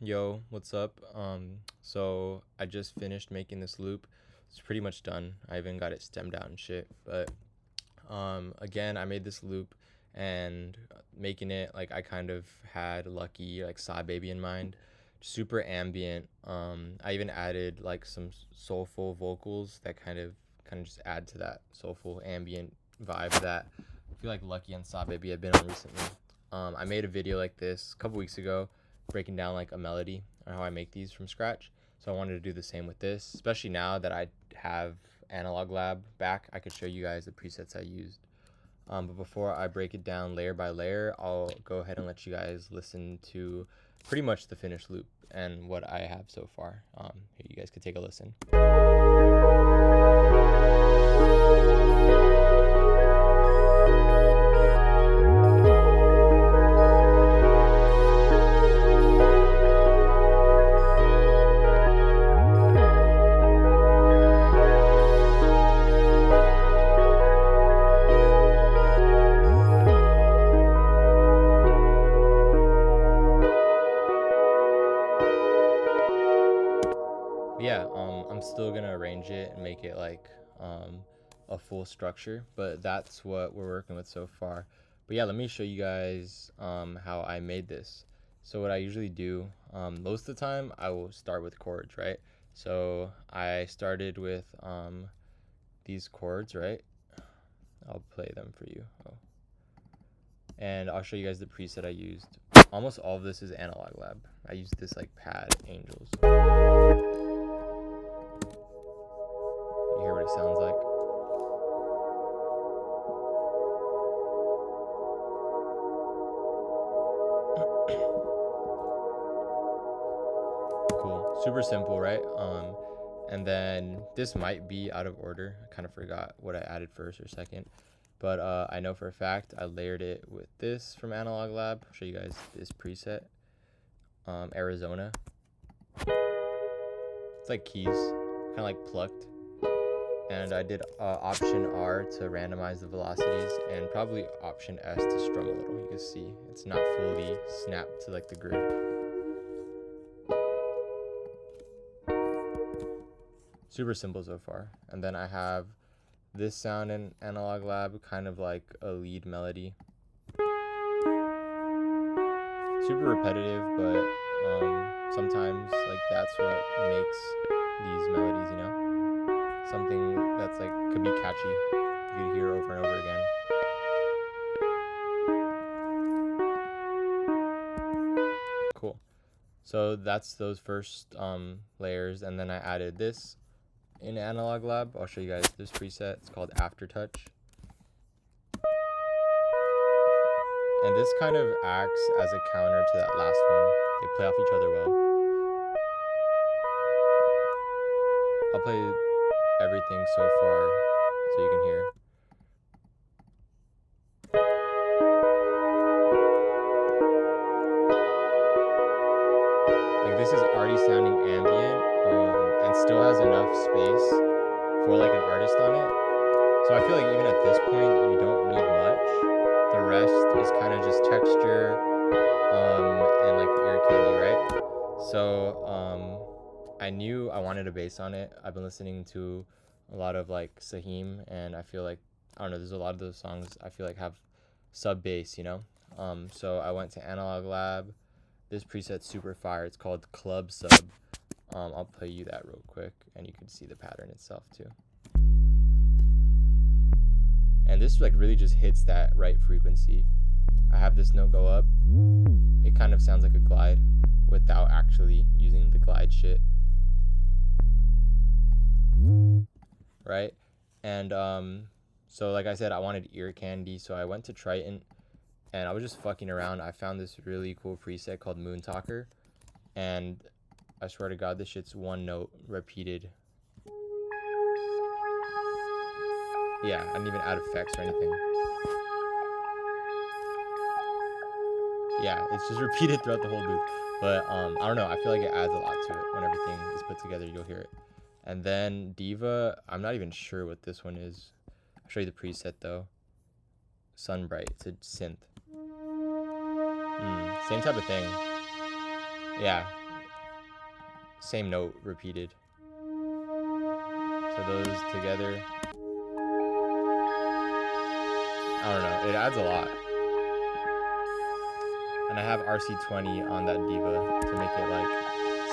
Yo, what's up? So I just finished making this loop. It's pretty much done. I even got it stemmed out and shit. But again, I made this loop and making it like I kind of had Lucky like Saw Baby in mind. Super ambient. I even added like some soulful vocals that kind of just add to that soulful ambient vibe that I feel like Lucky and Saw Baby have been on recently. I made a video like this a couple weeks ago breaking down like a melody or how I make these from scratch. So I wanted to do the same with this, especially now that I have Analog Lab back. I could show you guys the presets I used. But before I break it down layer by layer, I'll go ahead and let you guys listen to pretty much the finished loop and what I have so far. Here, you guys could take a listen. Yeah, I'm still gonna arrange it and make it like a full structure, but that's what we're working with so far. But yeah, let me show you guys how I made this. So what I usually do, most of the time I will start with chords, right? So I started with these chords, right? I'll play them for you. Oh. And I'll show you guys the preset I used. Almost all of this is Analog Lab. I used this like pad Angels. You hear what it sounds like? Cool. Super simple, right? And then this might be out of order. I kind of forgot what I added first or second. But I know for a fact I layered it with this from Analog Lab. I'll show you guys this preset. Arizona. It's like keys, kind of like plucked. And I did Option R to randomize the velocities and probably Option S to strum a little. You can see it's not fully snapped to like the grid. Super simple so far. And then I have this sound in Analog Lab, kind of like a lead melody. Super repetitive, but sometimes like that's what makes these melodies, you know? Something that's like could be catchy. You could hear over and over again. Cool. So that's those first layers, and then I added this in Analog Lab. I'll show you guys this preset. It's called Aftertouch. And this kind of acts as a counter to that last one. They play off each other well. I'll play everything so far so you can hear. Like this is already sounding ambient and still has enough space for like an artist on it. So I feel like even at this point you don't need much. The rest is kind of just texture and like ear candy, right? So I knew I wanted a bass on it. I've been listening to a lot of like Saheem, and I feel like I don't know. There's a lot of those songs I feel like have sub bass, you know. So I went to Analog Lab. This preset's super fire. It's called Club Sub. I'll play you that real quick, and you can see the pattern itself too. And this like really just hits that right frequency. I have this note go up. It kind of sounds like a glide without actually using the glide shit. Right? And so like I said, I wanted ear candy, so I went to Triton and I was just fucking around. I found this really cool preset called Moon Talker, and I swear to God, this shit's one note repeated. Yeah, I didn't even add effects or anything. Yeah, it's just repeated throughout the whole loop. But I don't know, I feel like it adds a lot to it. When everything is put together, you'll hear it. And then Diva, I'm not even sure what this one is. I'll show you the preset though. Sunbright, it's a synth. Same type of thing. Yeah, same note repeated. So those together, I don't know, it adds a lot. And I have RC20 on that diva to make it like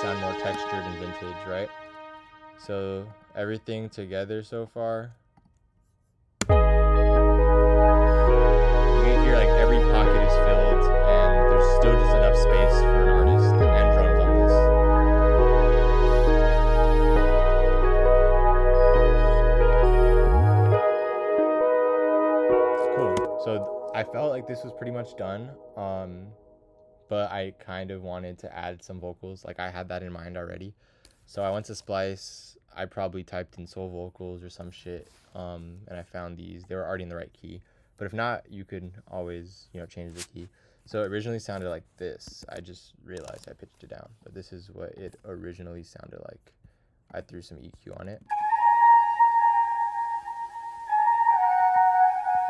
sound more textured and vintage, right? So everything together so far, you can hear like every pocket is filled and there's still just enough space for an artist and drums on this. Cool. So I felt like this was pretty much done. But I kind of wanted to add some vocals. Like I had that in mind already. So I went to Splice. I probably typed in soul vocals or some shit. And I found these. They were already in the right key. But if not, you could always, change the key. So it originally sounded like this. I just realized I pitched it down. But this is what it originally sounded like. I threw some EQ on it.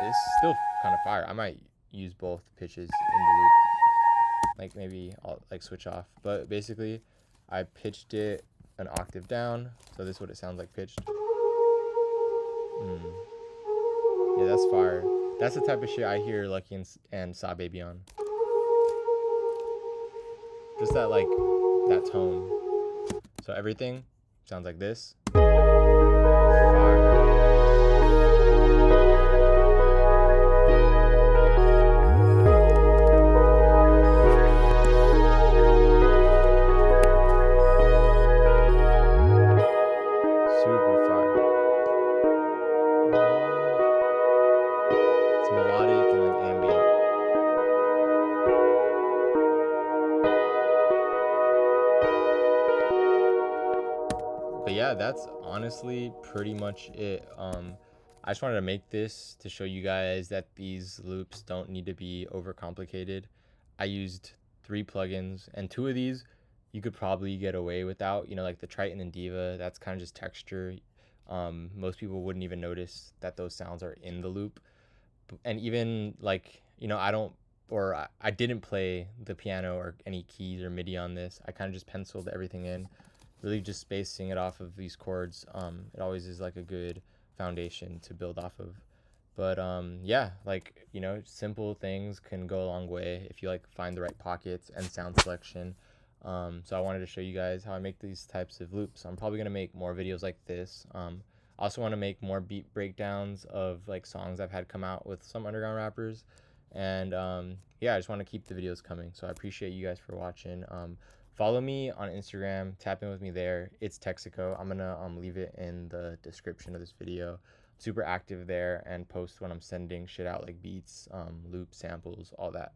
It's still kind of fire. I might use both pitches in the loop. Like maybe I'll like switch off, but basically I pitched it an octave down, so this is what it sounds like pitched. Yeah, that's fire. That's the type of shit I hear Lucky and Saw Baby on. Just that like that tone. So everything sounds like this. Fire. Melodic and like ambient. But yeah, that's honestly pretty much it. I just wanted to make this to show you guys that these loops don't need to be overcomplicated. I used 3 plugins, and 2 of these you could probably get away without, like the Triton and Diva. That's kind of just texture. Most people wouldn't even notice that those sounds are in the loop. And even like, I didn't play the piano or any keys or MIDI on this. I kind of just penciled everything in, really just spacing it off of these chords. It always is like a good foundation to build off of. But yeah, like, simple things can go a long way if you like find the right pockets and sound selection. So I wanted to show you guys how I make these types of loops. I'm probably gonna make more videos like this. I also want to make more beat breakdowns of like songs I've had come out with some underground rappers. And yeah, I just want to keep the videos coming. So I appreciate you guys for watching. Follow me on Instagram, tap in with me there. It's Texico. I'm gonna leave it in the description of this video. I'm super active there and post when I'm sending shit out, like beats, loops, samples, all that.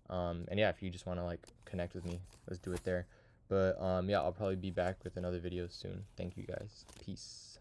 And yeah, if you just want to like connect with me, let's do it there. But yeah, I'll probably be back with another video soon. Thank you guys. Peace.